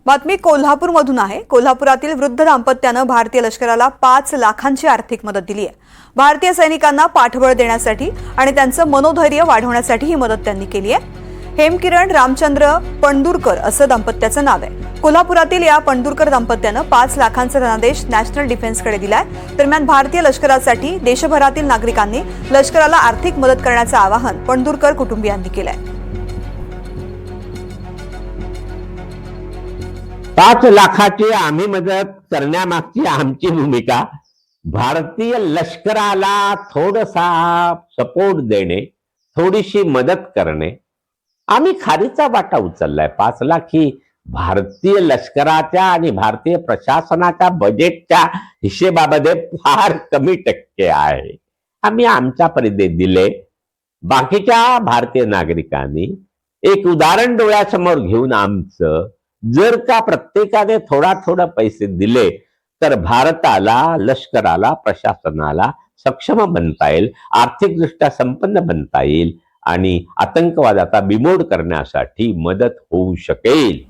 बातमी कोल्हापूरमधून आहे। कोल्हापुरातील वृद्ध दाम्पत्यानं भारतीय लष्कराला 5 लाखांची आर्थिक मदत दिली आहे। भारतीय सैनिकांना पाठबळ देण्यासाठी आणि त्यांचं मनोधैर्य वाढवण्यासाठी ही मदत त्यांनी केली आहे। हेमकिरण रामचंद्र पणदूरकर असं दाम्पत्याचं नाव आहे। कोल्हापुरातील या पणदूरकर दाम्पत्यानं 5 लाखांचा धनादेश नॅशनल डिफेन्सकडे दिलाय। दरम्यान भारतीय लष्करासाठी देशभरातील नागरिकांनी लष्कराला आर्थिक मदत करण्याचं आवाहन पणदूरकर कुटुंबियांनी केलंय। 5 लाखाची आम्ही मदत करण्यामागची आमची भूमिका भारतीय लष्कराला थोडासा सपोर्ट देणे, थोडीशी मदत करणे। आम्ही खारीचा वाटा उचललाय। 5 लाख ही भारतीय लष्कराच्या आणि भारतीय प्रशासनाच्या बजेटच्या हिशेबामध्ये फार कमी टक्के आहे। आम्ही आमच्या परिधीत दिले। बाकीच्या भारतीय नागरिकांनी एक उदाहरण डोळ्यासमोर घेऊन आमचं जर का प्रत्येकाने थोडा पैसे दिले तर भारताला, लष्कराला, प्रशासनाला सक्षम बनता येईल, आर्थिकदृष्ट्या संपन्न बनता येईल आणि आतंकवादाचा बिमोड करण्यासाठी मदत होऊ शकेल।